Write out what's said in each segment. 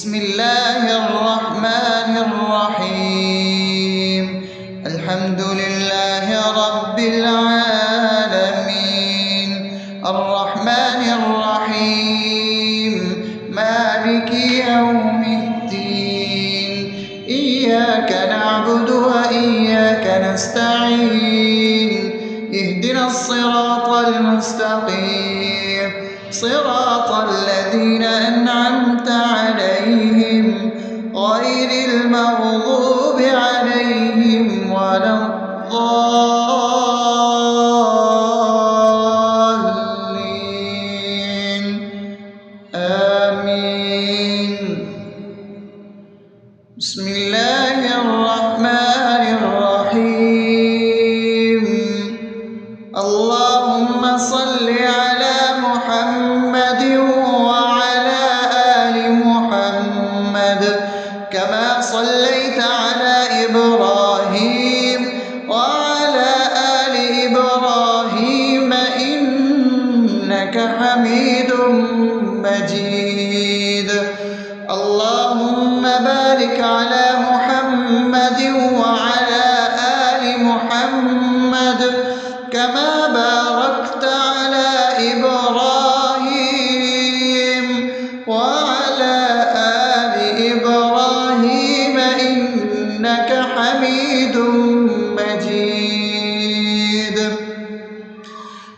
بسم الله الرحمن الرحيم. الحمد لله رب العالمين، الرحمن الرحيم، مالك يوم الدين. إياك نعبد وإياك نستعين، اهدنا الصراط المستقيم، صراط الذين أنعمت عليهم غير المغضوب عليهم ولا الضالين. آمين. بسم الله الرحمن الرحيم. اللهم صل على محمد وعلى آل محمد كما صليت على إبراهيم وعلى آل إبراهيم إنك حميد مجيد. اللهم بارك على محمد وعلى آل محمد كما باركت على إبراهيم وعلى آل إبراهيم إنك حميد مجيد.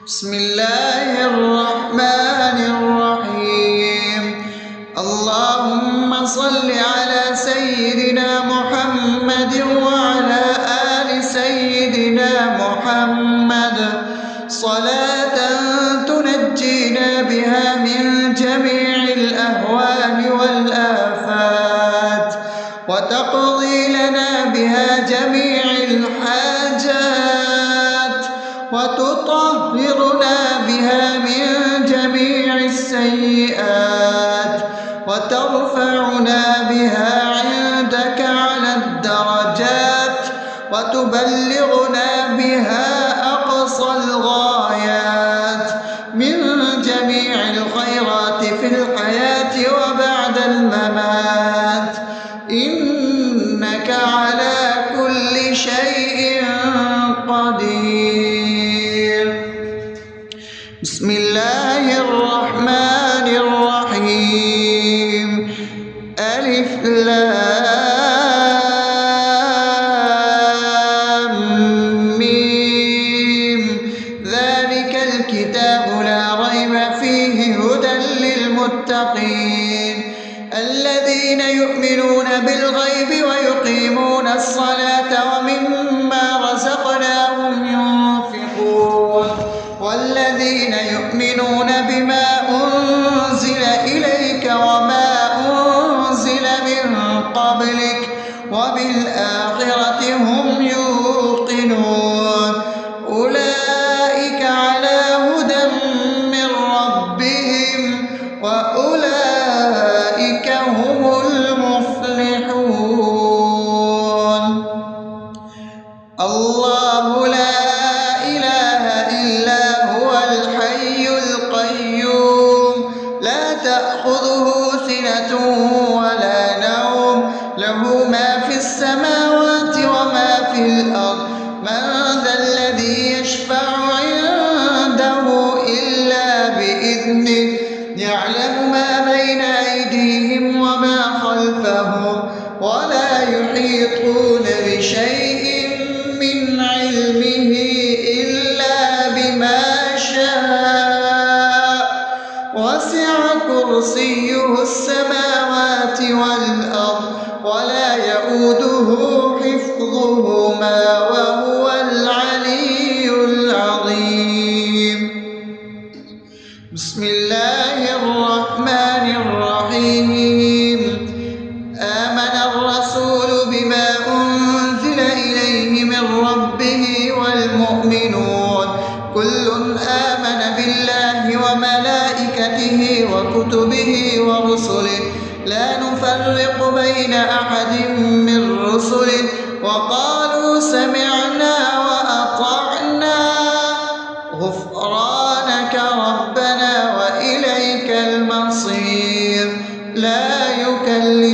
بسم الله الرحمن الرحيم. اللهم صل على سيدنا محمد وعلى آل سيدنا محمد صلاة تنجينا بها من جميع الأهوال والآفات وتقضي لنا بها جميع الحاجات وتطهرنا بها من جميع السيئات وترفعنا بها عندك على الدرجات وتبلغنا بها أقصى الغايات من جميع الخيرات في الحياة وبعد الممات، إنك على كل شيء قدير. بسم الله الرحمن الرحيم. ألف لام ميم. ذلك الكتاب لا ريب فيه هدى للمتقين الذين يؤمنون بالغيب ويقيمون الصلاة ومما رزقناهم ينفقون والذين يؤمنون بما أنزل إليك وما أنزل من قبلك وبالآخرة هم يوقنون أولئك على هدى من ربهم وأولئك هم المفلحون. الله لا إله إلا هو الحي القيوم لا تأخذه سنة ولا نوم له ما في السماوات وما في الأرض. من ذا الذي يشفع عنده إلا بإذنه يعلم ما بين أيديهم وما خلفهم ولا يحيطون بشيء من علمه إلا بما شاء وسع كرسيه السماوات والأرض ولا يؤوده حفظهما وهو العلي العظيم. بسم الله الرحمن الرحيم. آمن الرسول بما أنزل إليه من ربه والمؤمنون كل آمن بالله وملائكته وكتبه ورسله لا نفرق بين أحد من رسله وقالوا سمعنا وأطعنا غفرانك ربنا وإليك المصير. لا يكلف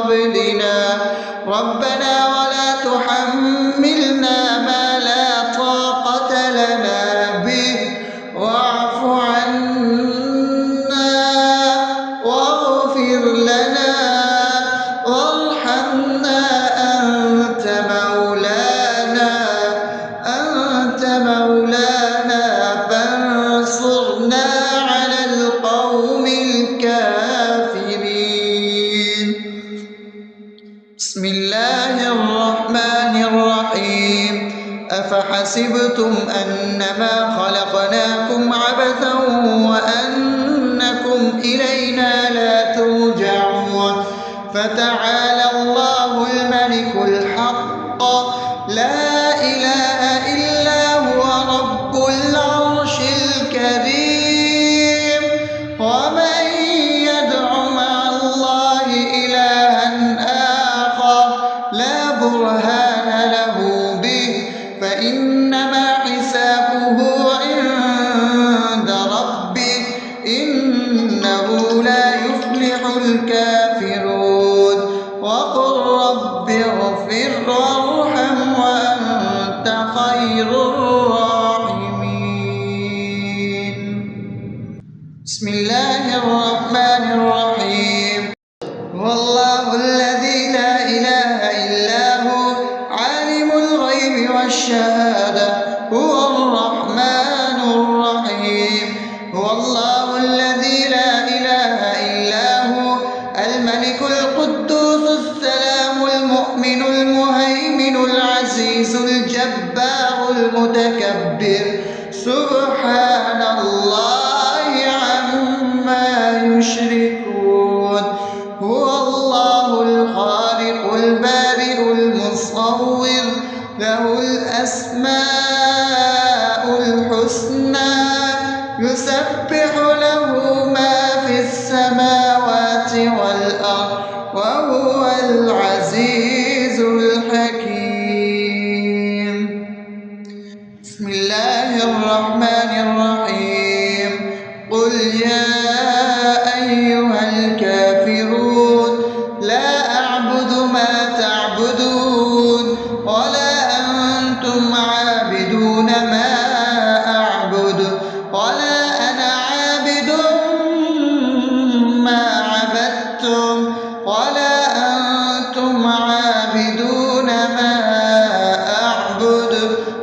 قبلنا ربنا ولا تحملنا ما لا طاقة لنا به واعف عنا واغفر لنا وارحمنا أنت مولانا فانصرنا على القوم الكافرين. بسم الله الرحمن الرحيم. أفحسبتم أنما خلقناكم عبثا وأنكم إلينا لا ترجعون فتعالى الله الملك الحق لا إله إلا هو رب العرش الكريم. ومن يدع مع الله إلها آخر لا برهان له به فإنما حسابه عند ربه إنه لا يفلح الكافرون. وقل رب اغفر وارحم وأنت خير الراحمين. بسم الله الرحمن الرحيم. هو الله الذي لا إله إلا هو عالم الغيب والشهادة هو الرحمن الرحيم. هو الله الذي لا إله إلا هو الملك القدوس السلام المؤمن المهيمن العزيز الجبار المتكبر سبحان الله عما يشركون. هو الله الخالق البارئ المصور له الأسماء الحسنى يسبح له ما في السماوات والأرض وهو العزيز الحكيم. بسم الله الرحمن الرحيم. قل يا أيها الكافرون لا أعبد ما تعبدون ولا أنتم عابدون ما أعبد ولا أنا عابد ما عبدتم ولا أنتم عابدون ما أعبد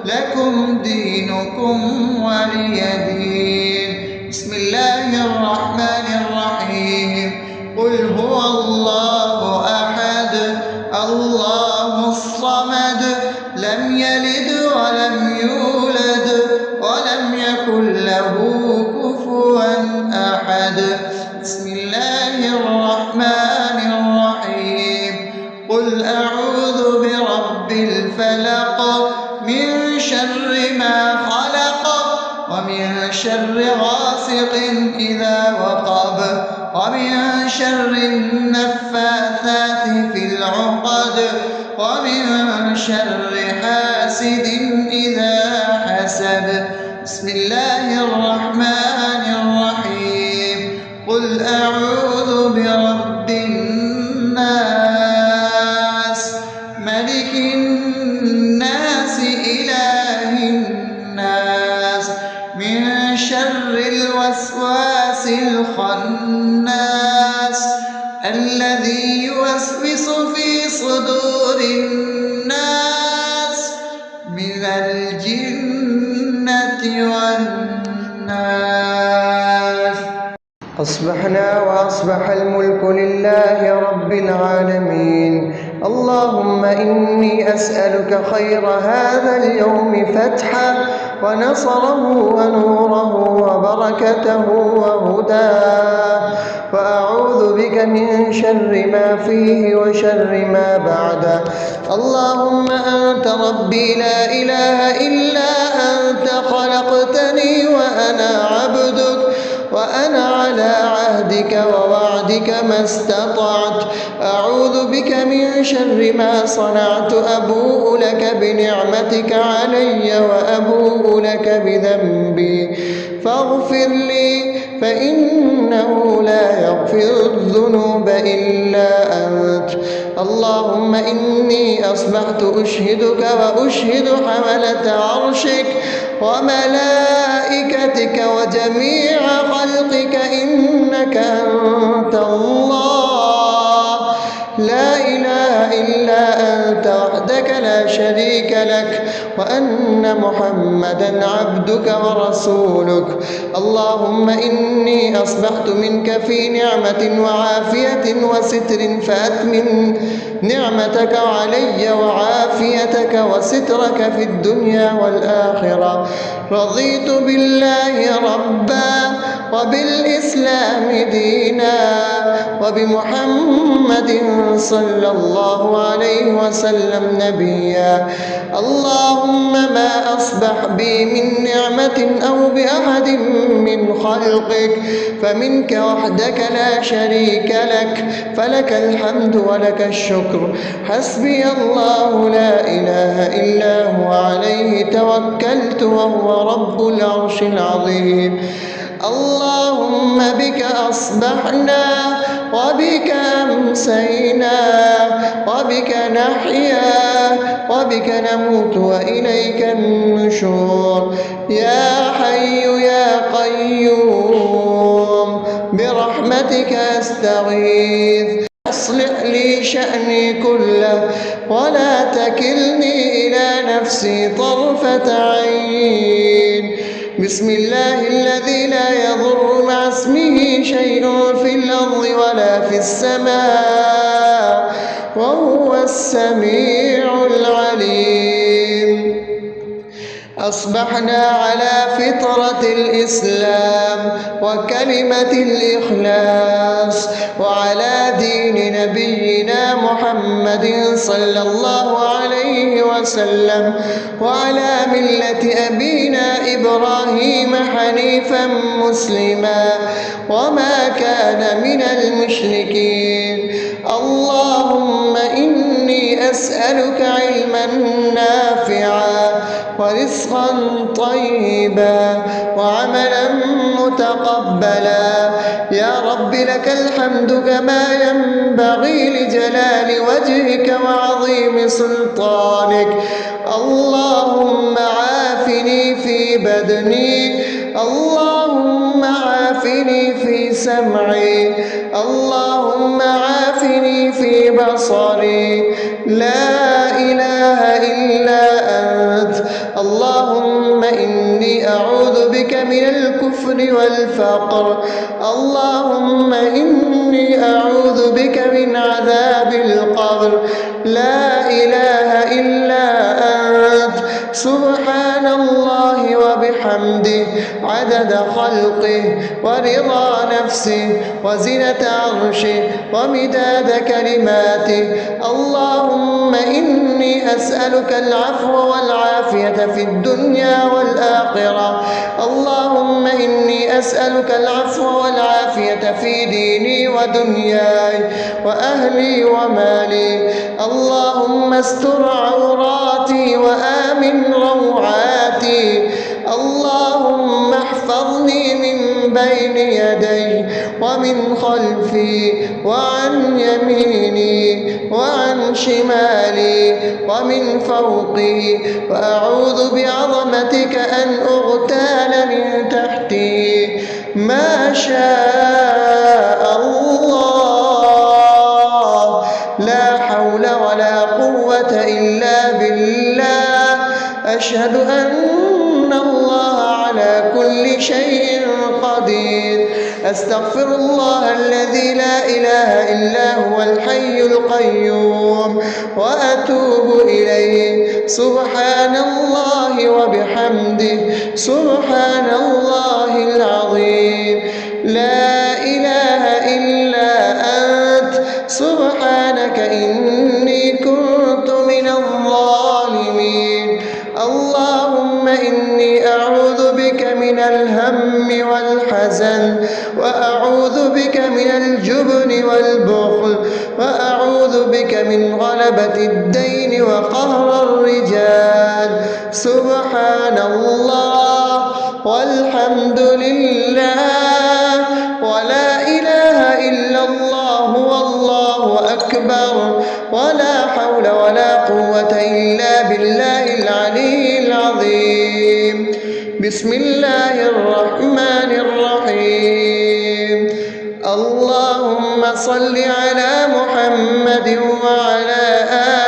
لكم دينكم ولي دين. بسم الله الرحمن الرحيم. قل هو الله أحد الله الصمد لم يلد ولم يولد ولم يكن له كفوا أحد. بسم الله الرحمن الرحيم. قل أعوذ برب الفلق من شر ما خلق ومن شر غاسق إذا وقب ومن شر النفاثات في العقد ومن شر حاسد إذا حسد. بسم الله الرحمن الرحيم. قل أعوذ برب الناس ملك الناس إله الناس من شر الوسواس الخناس الذي يوسوس في صدور الناس من الجنة والناس. أصبحنا وأصبح الملك لله رب العالمين. اللهم إني أسألك خير هذا اليوم فتحه ونصره ونوره وبركته وهداه وأعوذ بك من شر ما فيه وشر ما بعده. اللهم أنت ربي لا إله إلا أنت خلقتني وأنا عبدك وأنا على عهدك ووعدك ما استطعت. أعوذ بك من شر ما صنعت. أبوء لك بنعمتك علي وأبوء لك بذنبي فاغفر لي فإنه لا يغفر الذنوب إلا أنت. اللهم إني أصبحت أشهدك وأشهد حملة عرشك وملائكتك وجميع خلقك إنك أنت الله لا إله إلا أنت وحدك لا شريك لك وأن محمدا عبدك ورسولك. اللهم إني أصبحت منك في نعمة وعافية وستر فأتمم نعمتك علي وعافيتك وسترك في الدنيا والآخرة. رضيت بالله ربا وبالإسلام دينا وبمحمد صلى الله عليه وسلم نبيا. اللهم ما أصبح بي من نعمة أو بأحد من خلقك فمنك وحدك لا شريك لك فلك الحمد ولك الشكر. حسبي الله لا إله إلا هو عليه توكلت وهو رب العرش العظيم. اللهم بك أصبحنا وبك أمسينا وبك نحيا وبك نموت وإليك النشور. يا حي يا قيوم برحمتك أستغيث أصلح لي شأني كله ولا تكلني إلى نفسي طرفة عين. بسم الله الذي لا يضر مع اسمه شيء في الأرض ولا في السماء وهو السميع العليم. أصبحنا على فطرة الإسلام وكلمة الإخلاص وعلى دين نبينا محمد صلى الله عليه وسلم وعلى ملة أبينا إبراهيم حنيفا مسلما وما كان من المشركين. اللهم إني أسألك علما نافعا ورزقا طيبا وعملا متقبلا. يا رب لك الحمد كما ينبغي لجلال وجهك وعظيم سلطانك. اللهم عافني في بدني اللهم عافني في سمعي اللهم عافني في بصري. لا إله إلا أنت. اللهم إني أعوذ بك من الكفر والفقر. اللهم إني أعوذ بك من عذاب القبر. لا إله إلا أنت. سبحان الله وبحمده عدد خلقه ورضا نفسه وزنة عرشه ومداد كلماته. اللهم إني أسألك العفو والعافية في الدنيا والآخرة. اللهم إني أسألك العفو والعافية في ديني ودنياي وأهلي ومالي. اللهم استر عوراتي وآمن روعاتي. اللهم احفظني من بين يدي ومن خلفي وعن يميني وعن شمالي ومن فوقي وأعوذ بعظمتك أن أغتال من تحتي. ما شاء الله لا حول ولا قوة إلا بالله. أشهد أن الله على كل شيء قدير. أستغفر الله الذي لا إله إلا هو الحي القيوم وأتوب إليه. سبحان الله وبحمده سبحان الله العظيم. لا إله إلا أنت. سبحانك إني كنت من الظالمين. اللهم إني أعوذ بك من الهم والحزن وأعوذ بك من الجبن والبخل وأعوذ بك من غلبة الدين وقهر الرجال. سبحان الله والحمد لله ولا إله إلا الله والله أكبر. النار ولا حول ولا قوة إلا بالله العلي العظيم. بسم الله الرحمن الرحيم. اللهم صل على محمد وعلى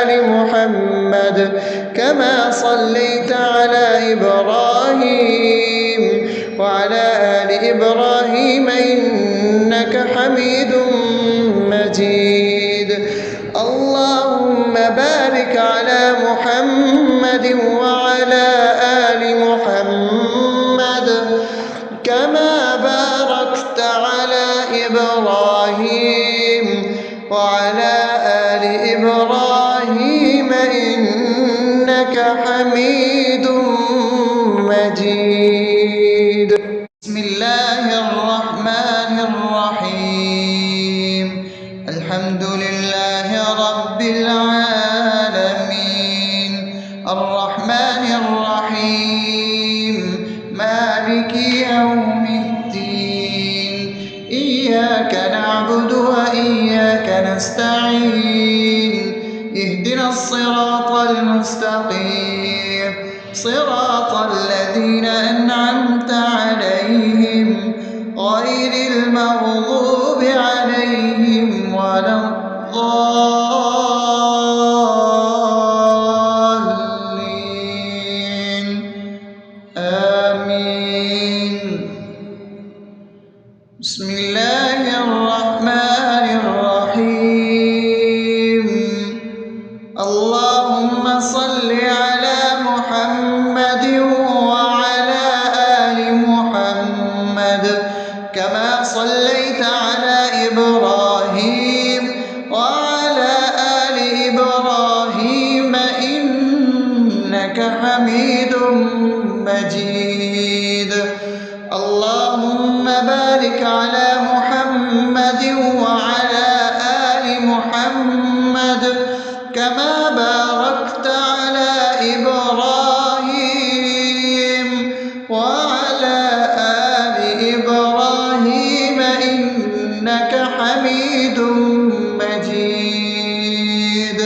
آل محمد كما صليت على إبراهيم وعلى آل إبراهيم إنك حميد مجيد. اللهم بارك على محمد وعلى آل محمد كما باركت على إبراهيم وعلى آل إبراهيم إنك حميد مجيد. بسم الله الرحمن الرحيم. الحمد لله رب العالمين الرحمن الرحيم مالك يوم الدين إياك نعبد وإياك نستعين اهدنا الصراط المستقيم صراط الذين أنعمت عليهم غير المغضوب عليهم ولا الضالين آمين. بسم الله الرحمن الرحيم. اللهم صل على محمد وعلى آل محمد كما صليت على إبراهيم وعلى آل إبراهيم إنك حميد مجيد. اللهم بارك على محمد وعلى آل محمد كما باركت على إبراهيم وعلى آل إبراهيم إنك حميد مجيد.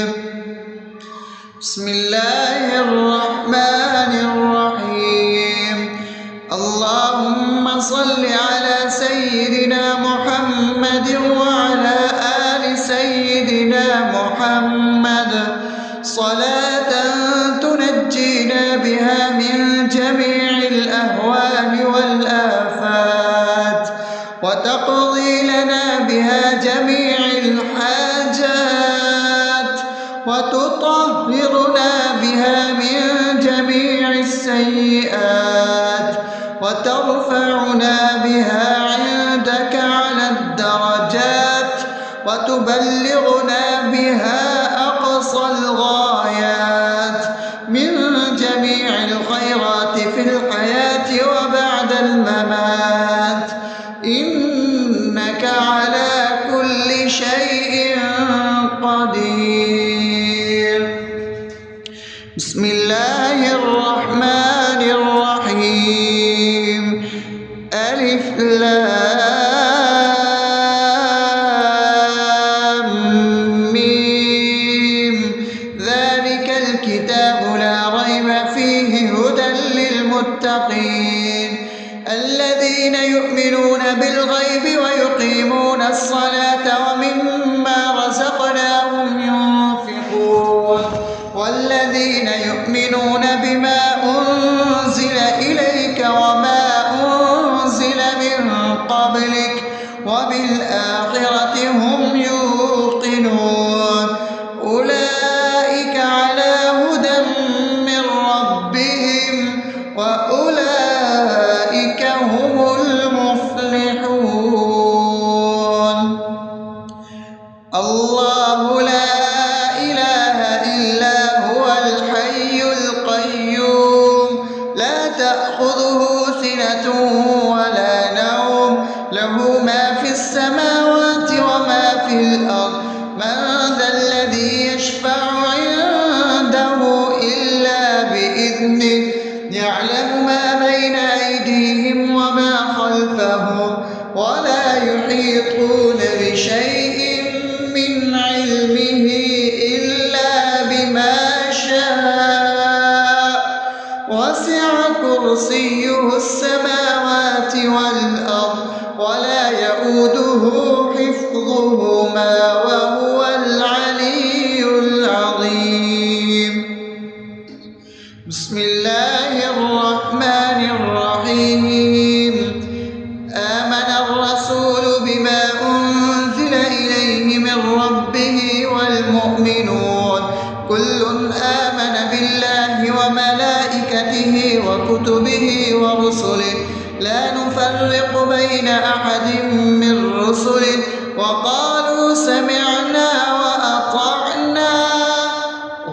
بسم الله الرحمن الرحيم. اللهم صل على سيدنا محمد وعلى آل سيدنا محمد صلاة تنجينا بها من جميع الأهوال والآفات وتقضي لنا بها جميع الحاجات وتطهرنا بها من جميع السيئات وترفعنا بها عندك على الدرجات وتبلغنا بها أقصى الغايات من جميع الخيرات في الحياة وبعد الممات إنك على كل شيء قدير. بسم الله الرحمن الرحيم. ألف لام ميم ذلك الكتاب لا ريب فيه هدى للمتقين الذين يؤمنون بالغيب ويقيمون الصلاة ومما رزقناهم ينفقون والذين يؤمنون بما أنزل إليك وما أنزل من قبلك وبالآخرة هم يوقنون أولئك على هدى من ربهم وأولئك هم المفلحون. الله لا إله إلا هو الحي القيوم لا تأخذه سنة ولا نوم له ما في السماوات وما في الأرض من ذا الذي يشفع عنده إلا بإذنه يعلم ما بين أيديهم وما خلفهم ولا يحيطون بشيء من علمه كرسيه السماوات والأرض ولا يؤوده حفظهما وهو العلي العظيم. بسم الله الرحمن الرحيم. آمن الرسول بما أنزل إليه من ربه والمؤمنون كل آمن بالله وملائكته وكتبه ورسله لا نفرق بين أحد من رسله وقالوا سمعنا وأطعنا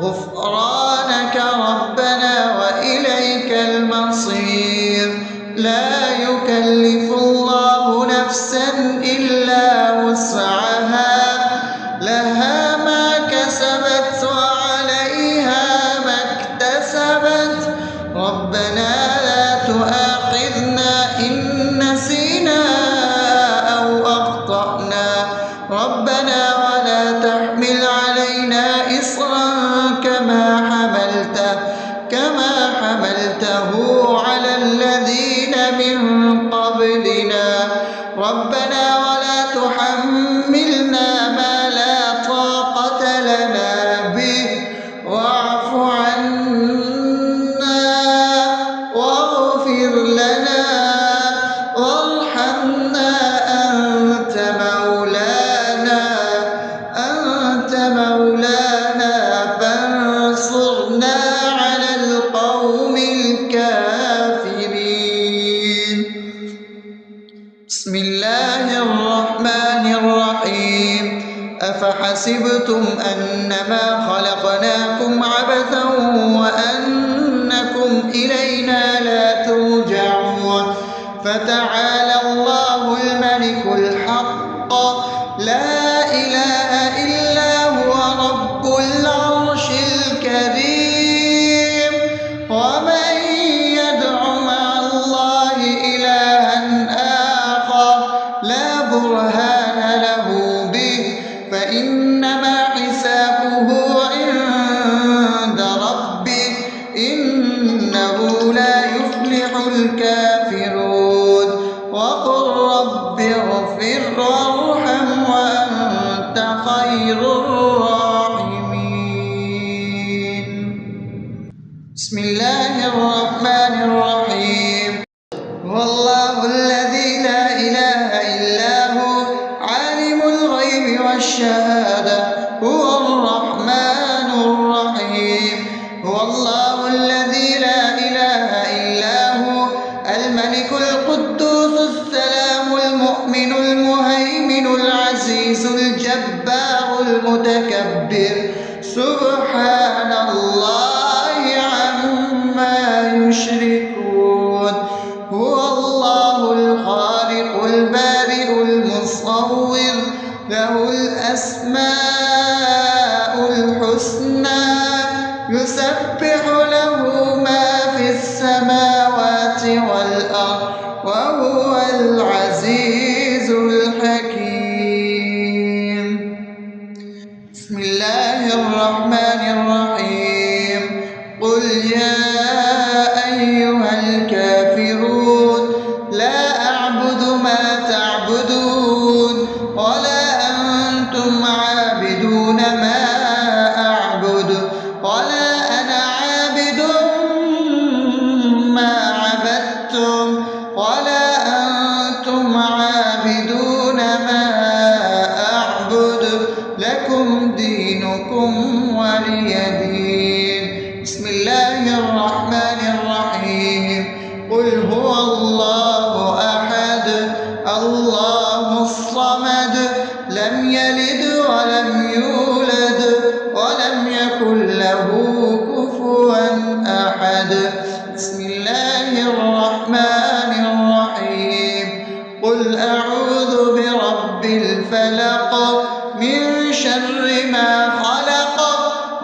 غفرانك ربنا وإليك المصير. لا يكلف الله نفسا إلا وسعها لها ما كسبت وعليها ما اكتسبت ربنا لا تؤاخذنا إن نسينا أو أخطأنا ربنا ولا تحمل علينا إصرا كما حملته على الذين من قبلنا ربنا ولا تحملنا ما لا طاقة لنا به واعف عنا واغفر لنا وارحمنا أنت مولانا فانصرنا على القوم الكافرين. بسم الله الرحمن الرحيم. أفحسبتم أنما خلقناكم عبثا وأنكم إلينا لا ترجعون فتعالى الله الملك الحق لا إله إلا هو رب العرش الكريم. ومن يدع مع الله إلها آخر لا برهان له به فإنما حسابه عند ربه إنه لا يفلح الكافرون. وقل رب اغفر وارحم وأنت خير الراحمين. بسم الله الرحمن الرحيم. هو الله الذي لا إله إلا هو عالم الغيب والشهادة هو الرحمن الرحيم. هو الله الذي لا إله إلا هو الملك القدوس السلام المؤمن المهيمن العزيز الجبار المتكبر سبحان الله عما يشركون. هو الله الخالق البارئ المصور له الأسماء الحسنى يسبح له ما في السماوات والأرض وهو العزيز الحكيم. بسم الله الرحمن الرحيم. قل يا أيها الكافرون لا أعبد ما تعبدون ولا أنتم عابدون ما أعبد ولا أنا عابد ما عبدتم ولا أنتم عابدون ما أعبد لكم دينكم ولي دين. بسم الله الرحمن الرحيم. قل هو الله أحد الله الصمد لم يلد ولم يولد ولم يكن له كفوا أحد. بسم الله الرحمن الرحيم. قل أعوذ برب الفلق من شر ما خلق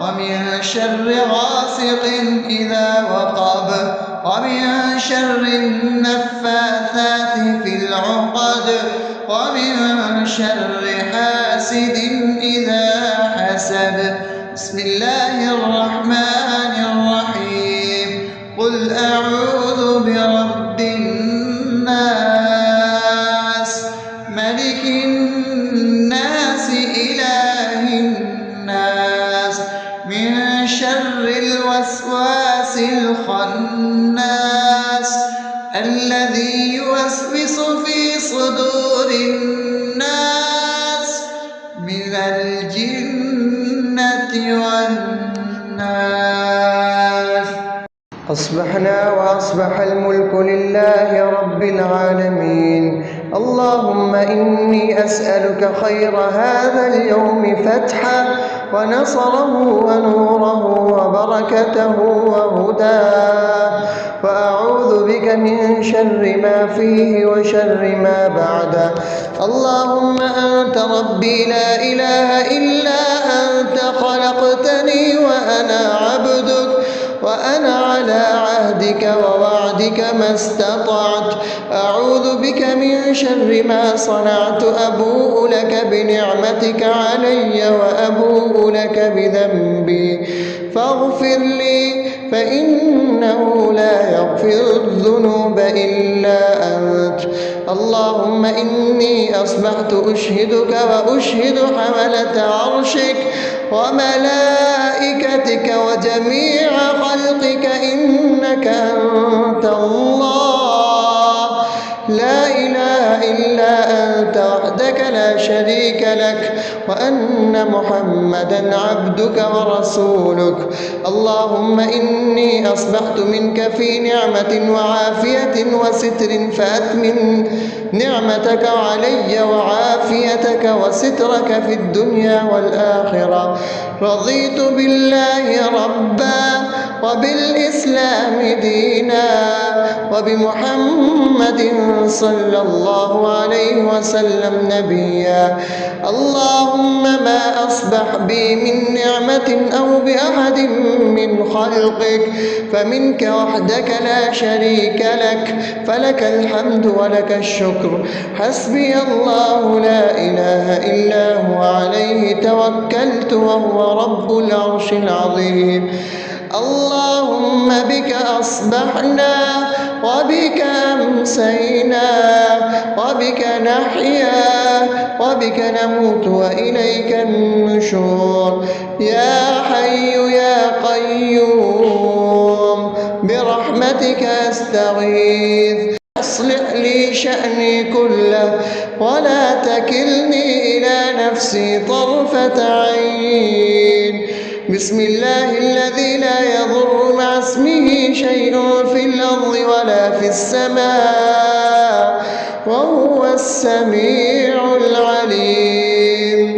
ومن شر غاسق إذا وقب ومن شر النفاثات في العقد ومن شر حاسد إذا حسد. بسم الله الرحمن الرحيم. قل أعوذ برب من شر الوسواس الخناس الذي يوسوس في صدور الناس من الجنة والناس. أصبحنا وأصبح الملك لله رب العالمين. اللهم إني أسألك خير هذا اليوم فتحه ونصره ونوره وبركته وهداه، وأعوذ بك من شر ما فيه وشر ما بعده. اللهم أنت ربي لا إله إلا أنت، خلقتني وأنا عبدك، وأنا على عهدك ووعدك ما استطعت. أعوذ بك من شر ما صنعت، أبوء لك بنعمتك علي وأبوء لك بذنبي فاغفر لي، فإنه لا يغفر الذنوب إلا أنت. اللهم إني أصبحت أشهدك وأشهد حملة عرشك وملائكتك وجميع خلقك إنك أنت الله لا إله إلا أنت وحدك لا شريك لك، وأن محمدا عبدك ورسولك. اللهم إني أصبحت منك في نعمة وعافية وستر، فأتمن نعمتك علي وعافيتك وسترك في الدنيا والآخرة. رضيت بالله ربا وبالإسلام دينا وبمحمد صلى الله عليه وسلم نبيا. اللهم ما أصبح بي من نعمة أو بأحد من خلقك فمنك وحدك لا شريك لك، فلك الحمد ولك الشكر. حسبي الله لا إله إلا هو، عليه توكلت وهو رب العرش العظيم. اللهم بك أصبحنا وبك أمسينا وبك نحيا وبك نموت وإليك النشور. يا حي يا قيوم برحمتك أستغيث، أصلح لي شأني كله ولا تكلني إلى نفسي طرفة عين. بسم الله الذي لا يضر مع اسمه شيء في الأرض ولا في السماء وهو السميع العليم.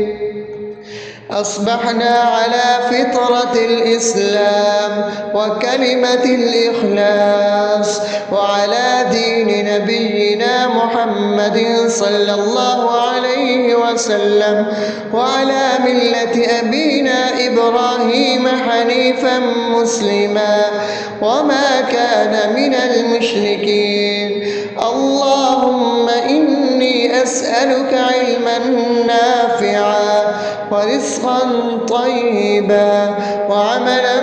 أصبحنا على فطرة الإسلام وكلمة الإخلاص وعلى دين نبينا محمد صلى الله عليه وسلم وعلى ملة أبينا إبراهيم حنيفا مسلما وما كان من المشركين. اللهم إني أسألك علما نافعا ورزقا طيبا وعملا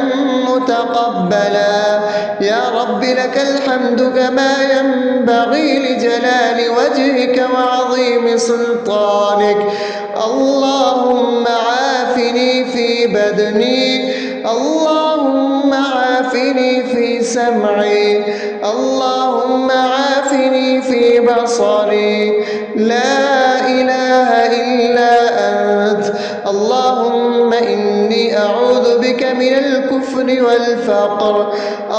متقبلا. يا رب لك الحمد كما ينبغي لجلال وجهك وعظيم سلطانك. اللهم عافني في بدني، اللهم عافني في سمعي، اللهم عافني في بصري. لا إله إلا أنت. اللهم إني أعوذ بك من الكفر والفقر.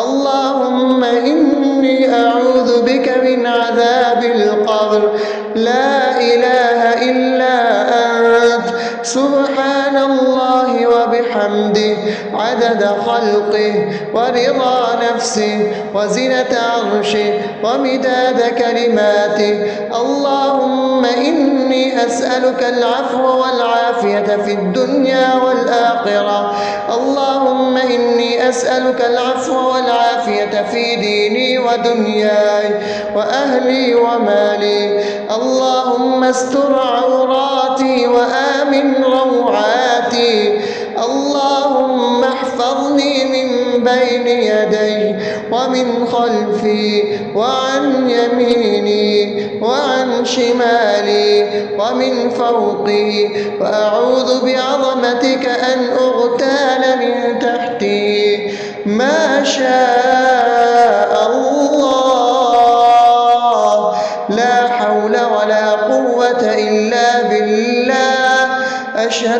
اللهم إني أعوذ بك من عذاب القبر. لا إله إلا أنت. سبحان الله وبحمده عدد خلقه ورضا نفسه وزنة عرشه ومداد كلماته. اللهم إني أسألك العفو والعافية في الدنيا والآخرة. اللهم إني أسألك العفو والعافية في ديني ودنياي وأهلي ومالي. اللهم استر عوراتي وآمن روعاتي. اللهم احفظني من بين يدي ومن خلفي وعن يميني وعن شمالي ومن فوقي، وأعوذ بعظمتك أن أغتال من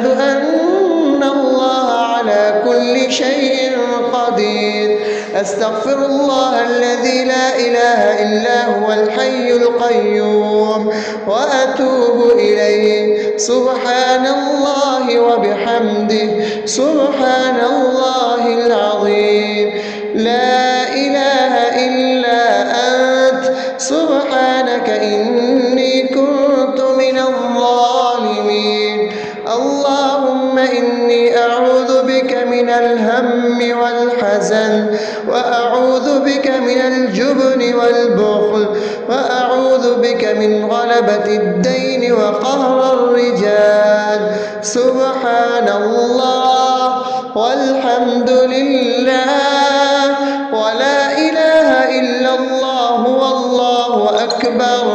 وأشهد أن الله على كل شيء قدير. أستغفر الله الذي لا إله إلا هو الحي القيوم وأتوب إليه. سبحان الله وبحمده سبحان الله العظيم. لا إله إلا أنت سبحانك إني كنت من الظالمين. اللهم إني أعوذ بك من الهم والحزن، وأعوذ بك من الجبن والبخل، وأعوذ بك من غلبة الدين وقهر الرجال. سبحان الله والحمد لله ولا إله إلا الله والله أكبر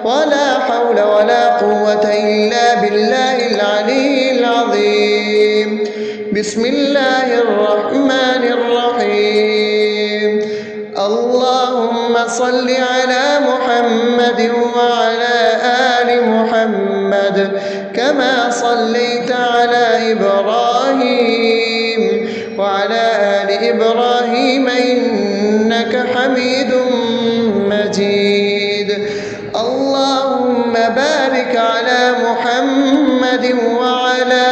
ولا حول ولا قوة إلا بالله العلي العظيم. بسم الله الرحمن الرحيم. اللهم صل على محمد وعلى آل محمد كما صليت على إبراهيم وعلى آل إبراهيم إنك حميد مجيد. اللهم بارك على محمد وعلى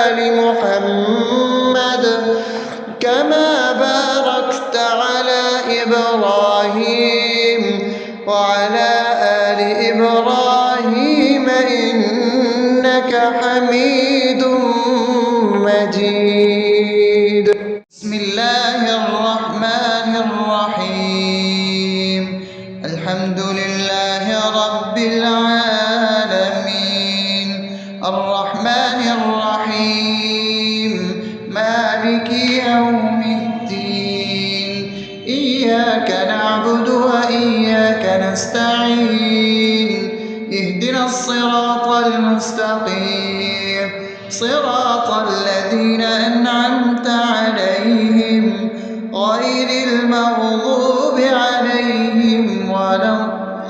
آل محمد كما باركت على إبراهيم وعلى آل إبراهيم إنك حميد مجيد. بسم الله الرحمن الرحيم. الحمد لله رب العالمين الرحمن الرحيم مالك يوم الدين. إياك نعبد وإياك نستعين. اهدنا الصراط المستقيم صراط الذين أنعمت عليهم غير المغضوب عليهم ولا الضالين.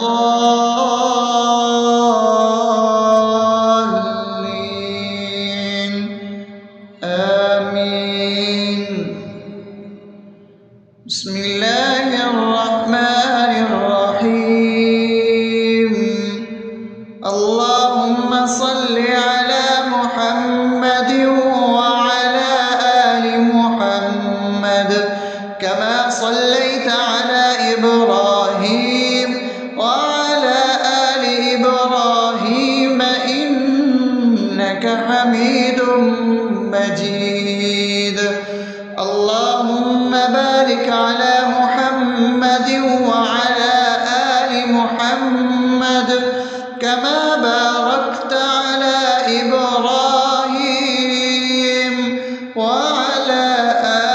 آمين. بسم الله الرحمن الرحيم. اللهم صل على محمد وعلى آل محمد كما صليت على إبراهيم وعلى آل إبراهيم إنك حميد مجيد. اللهم بارك على محمد وعلى آل محمد كما باركت على إبراهيم وعلى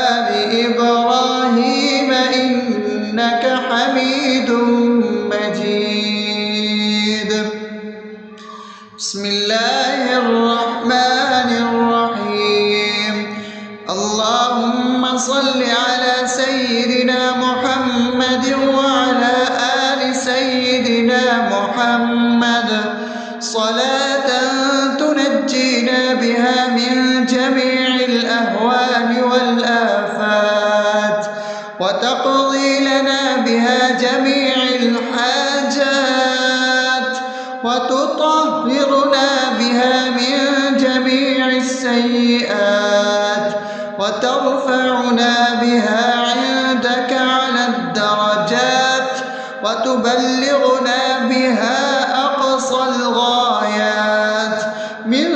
آل إبراهيم إنك حميد مجيد. بسم الله الرحمن الرحيم. اللهم صل على سيدنا محمد وعلى آل سيدنا محمد صلاة تنجينا بها من جميع الأهوال والآفات وتقضي لنا بها جميع الحاجات وتطهرنا بها من جميع السيئات وترفعنا بها عندك على الدرجات وتبلغنا بها أقصى الغايات من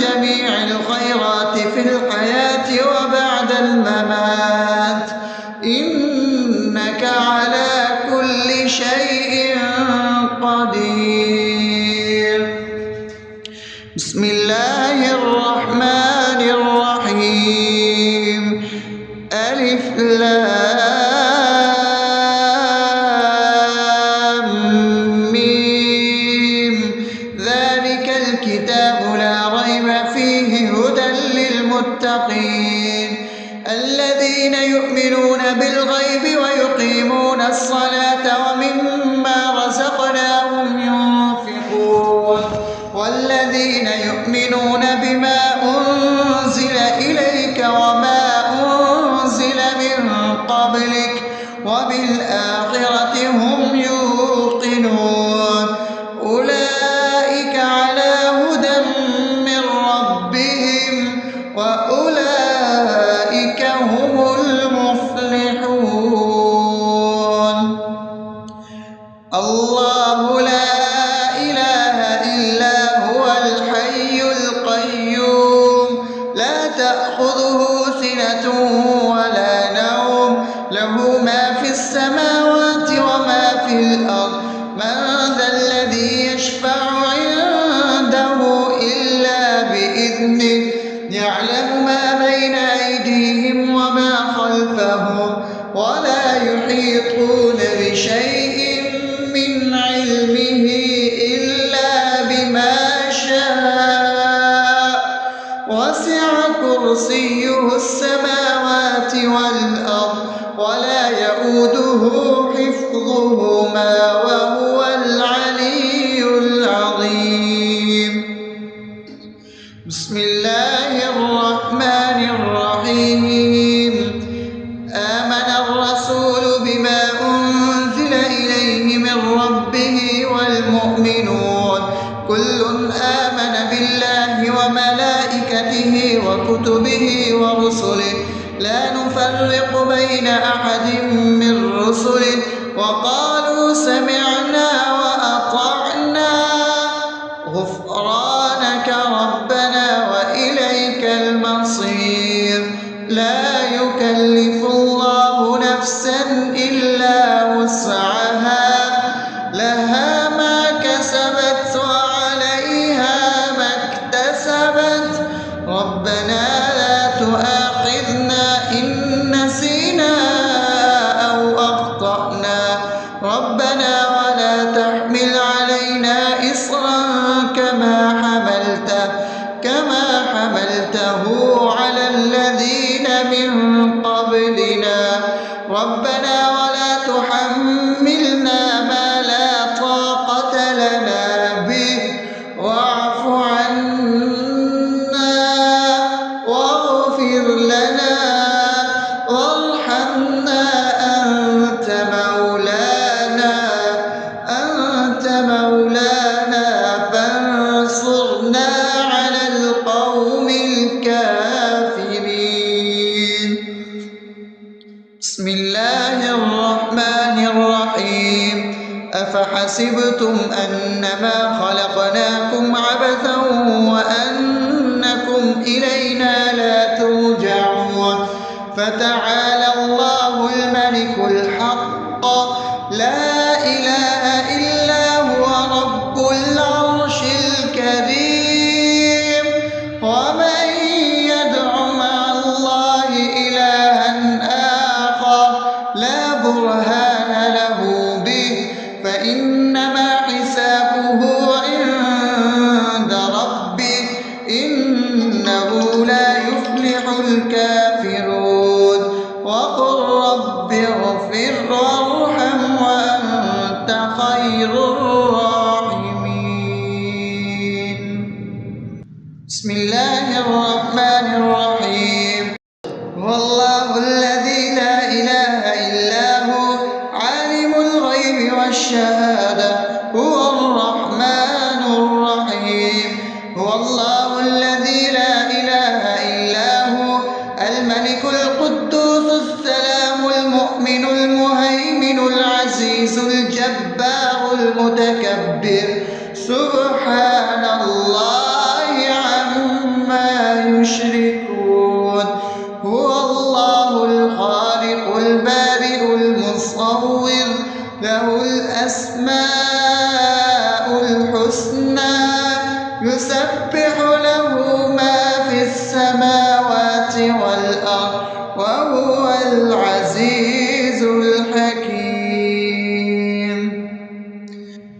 جميع الخيرات في الحياة وبعد الممات إنك على كل شيء قدير. بسم الله الرحمن الرحيم. ألف لام ميم. ذلك الكتاب لا ريب فيه هدى للمتقين الذين يؤمنون بالغيب ويقيمون الصلاة ومما رزقناهم ينفقون والذين يؤمنون بما أنزل أولئك هم المفلحون. الله لا إله إلا هو الحي القيوم لا تأخذه سنة ولا نوم له ما في السماوات وما في الأرض من ذا الذي يشفع عنده إلا بإذنه يعلم ما بين أيديهم وما خلفهم ولا يحيطون بشيء من علمه إلا بما شاء وسع كرسيه السماوات والأرض ولا يئوده حفظهما وهو العلي العظيم. بسم الله الرحمن الرحيم. آمن الرسول بما أنزل إليه من ربه والمؤمنون كل آمن بالله وملائكته وكتبه ورسله لا نفرق بين أحد من رسله وقالوا سمعنا وأطعنا غفرانك ربنا وإليك المصير. لا يكلف الله نفسا إلا وسعها لها ما كسبت وعليها ما اكتسبت ربنا لا تؤاخذنا إن نسينا أو أخطأنا ربنا ولا تحمل علينا إصرا كما حملته على الذين من قبلنا ربنا ولا تحملنا ما لا طاقة لنا به واعف عنا واغفر لنا وارحمنا أنت مولانا فانصرنا على القوم الكافرين. بسم الله الرحمن الرحيم. أفحسبتم أنما خلقناكم عبثا وأنكم إلينا لا ترجعون فتعالى الله الملك الحق لا إله إلا هو رب العرش الكريم. ومن يدع مع الله إلها آخر لا برهان له به فإنما حسابه عند ربه إنه لا يفلح الكافرون. وقل رب اغفر وارحم وأنت خير الراحمين. بسم الله الرحمن الرحيم. هو الله الذي لا إله إلا هو عالم الغيب والشهادة هو الرحمن الرحيم. هو الله الذي لا إله إلا هو الملك القدوس السلام المؤمن المهيمن العزيز الجبار المتكبر سبحان الله عما يشركون. هو الله الخالق البارئ المصور له الأسماء الحسنى يسبح له ما في السماوات والأرض وهو العزيز الحكيم.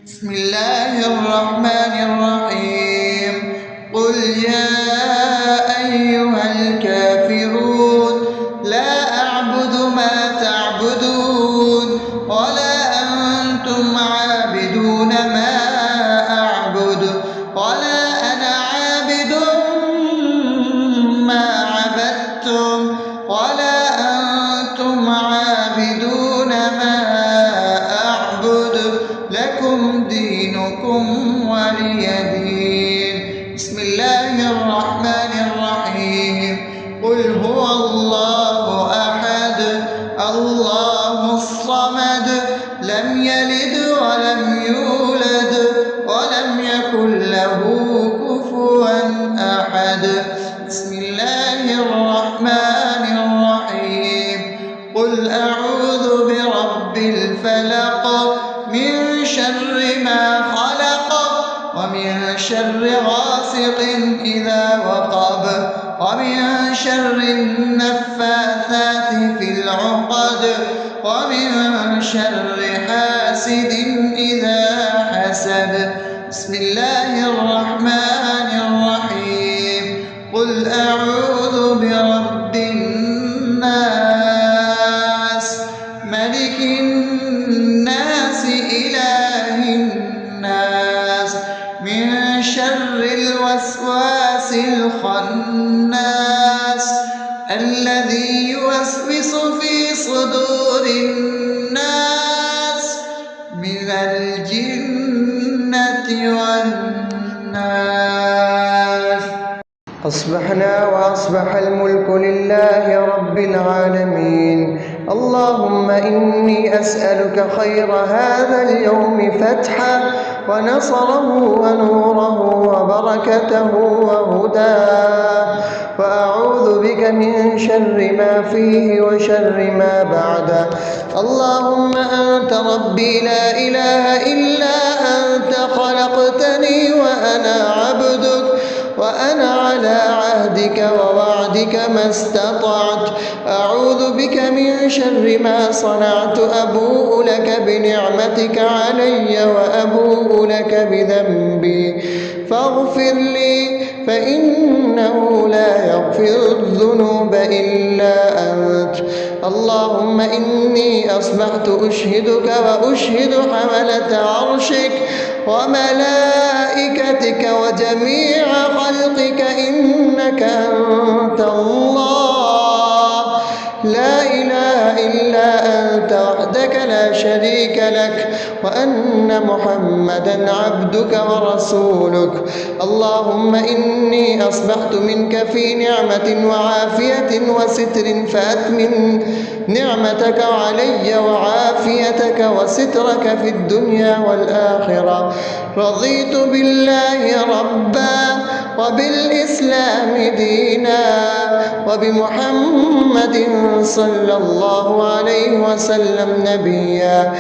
بسم الله الرحمن الرحيم. قل يا أيها الكافرون لا أعبد ما تعبدون ولا أنتم عابدون ما أعبد ولا أنا عابد ما عبدتم ولا أنتم عابدون ما أعبد لكم دينكم ولي دين. بسم الله الرحمن الرحيم. قل هو الله أحد الله الصمد لم يلد ولم يولد ولم يكن له كفوا أحد. بسم الله الرحمن الرحيم. قل أعوذ برب الفلق من شر ما خلق ومن شر غاسق إذا وقب ومن شر النفاثات في العقد ومن شر حاسد إذا حسد. بسم الله الرحمن الرحيم. قل أعوذ برب الناس ملك الناس إله الناس من شر الوسواس الخناس الذي يوسوس في صدور الناس من الجنة والناس. أصبحنا وأصبح الملك لله رب العالمين. اللهم إني أسألك خير هذا اليوم فتحه ونصره ونوره وبركته وهداه، وأعوذ بك من شر ما فيه وشر ما بعده. اللهم أنت ربي لا إله إلا أنت خلقتني وأنا عبدك وأنا على عهدك ووعدك ما استطعت. أعوذ بك من شر ما صنعت. أبوء لك بنعمتك علي وأبوء لك بذنبي فاغفر لي فإنه لا يغفر الذنوب إلا أنت. اللهم إني أصبحت أشهدك وأشهد حملة عرشك وملائكتك وجميع خلقك إنك أنت الله لا إله إلا أنت وحدك لا شريك لك، وأن محمدا عبدك ورسولك. اللهم إني أصبحت منك في نعمة وعافية وستر فأتمم نعمتك علي وعافيتك وسترك في الدنيا والآخرة. رضيت بالله ربا وبالإسلام دينا وبمحمد صلى الله عليه وسلم نبيا.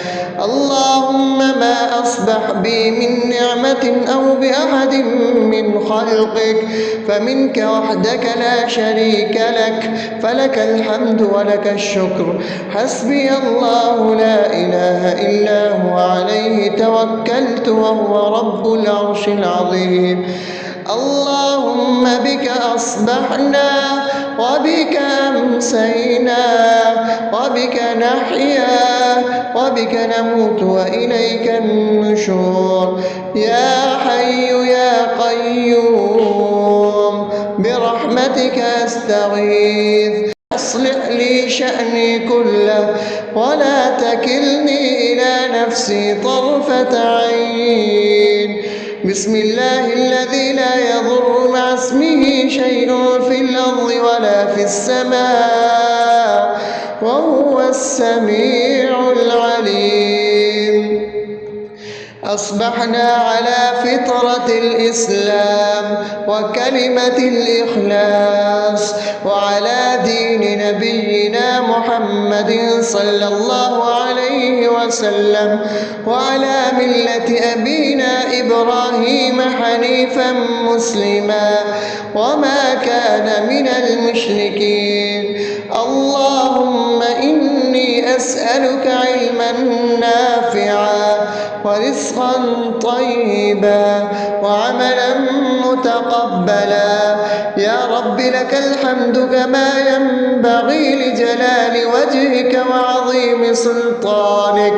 اللهم ما أصبح بي من نعمة أو بأحد من خلقك فمنك وحدك لا شريك لك، فلك الحمد ولك الشكر. حسبي الله لا إله إلا هو عليه توكلت وهو رب العرش العظيم. اللهم بك أصبحنا وبك أمسينا وبك نحيا وبك نموت وإليك النشور. يا حي يا قيوم برحمتك أستغيث. أصلح لي شأني كله ولا تكلني إلى نفسي طرفة عين. بسم الله الذي لا يضر مع اسمه شيء في الأرض ولا في السماء وهو السميع العليم. أصبحنا على فطرة الإسلام وكلمة الإخلاص وعلى دين نبينا محمد صلى الله عليه وسلم وعلى ملة أبينا إبراهيم حنيفا مسلما وما كان من المشركين. اللهم إني أسألك علما نافعا ورزقا طيبا وعملا متقبلا. يا رب لك الحمد كما ينبغي لجلال وجهك وعظيم سلطانك.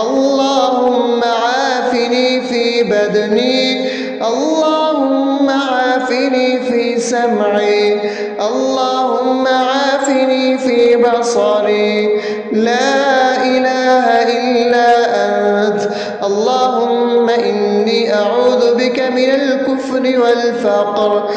اللهم عافني في بدني، اللهم عافني في سمعي، اللهم عافني في بصري. لا إله إلا أنت. اللهم إني أعوذ بك من الكفر والفقر.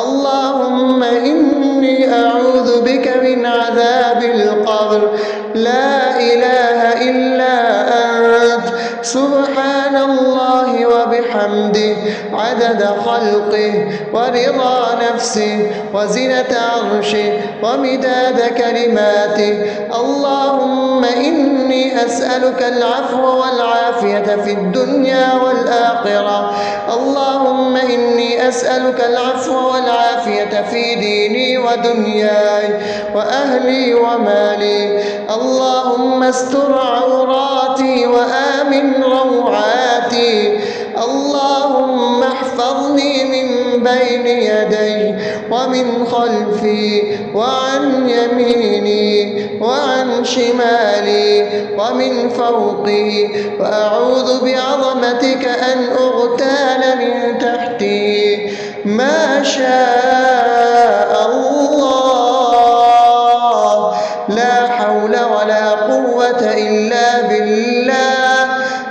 اللهم إني إني أعوذ بك من عذاب القبر. لا إله إلا أنت سبحان الله وبحمده عدد خلقه ورضا نفسه وزنة عرشه ومداد كلماته. اللهم إني أسألك العفو والعافية في الدنيا والآخرة. اللهم إني أسألك العفو والعافية في ديني ودنياي وأهلي ومالي. اللهم استر عوراتي وآمن روعاتي. اللهم احفظني من بين يدي ومن خلفي وعن يميني وعن شمالي ومن فوقي، وأعوذ بعظمتك أن أغتال من تحتي. ما شاء الله، لا حول ولا قوة إلا بالله.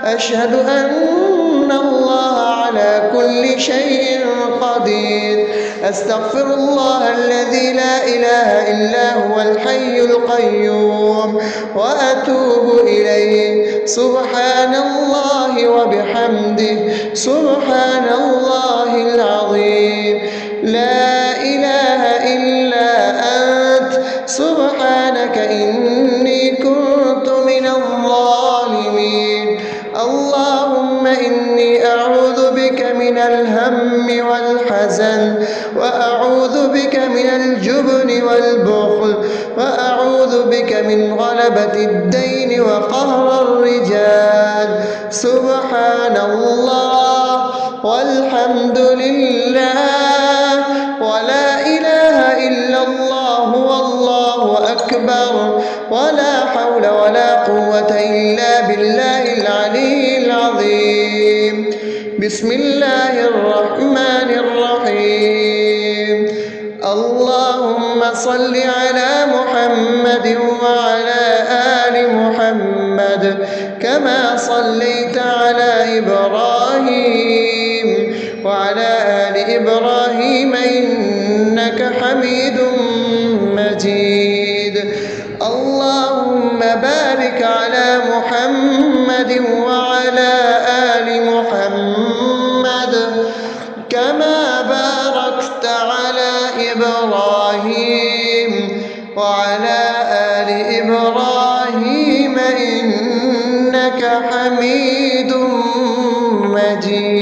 أشهد أن الله على كل شيء قدير. أستغفر الله الذي لا إله إلا هو الحي القيوم وأتوب إليه. سبحان الله وبحمده سبحان الله العظيم. لا إله إلا أنت سبحانك إني كنت من الظالمين. اللهم إني أعوذ بك من الهم والحزن، وأعوذ بك من الجبن والبخل، وأعوذ بك من غلبة الدين وقهر الرجال. سبحان الله والحمد لله ولا إله إلا الله والله أكبر، ولا حول ولا قوة إلا بالله العلي العظيم. بسم الله الرحمن الرحيم. اللهم صل على محمد وعلى آل محمد كما صليت على إبراهيم وعلى آل إبراهيم إنك حميد مجيد. اللهم بارك على محمد وعلى آل محمد كما باركت على إبراهيم وعلى آل إبراهيم إنك حميد مجيد.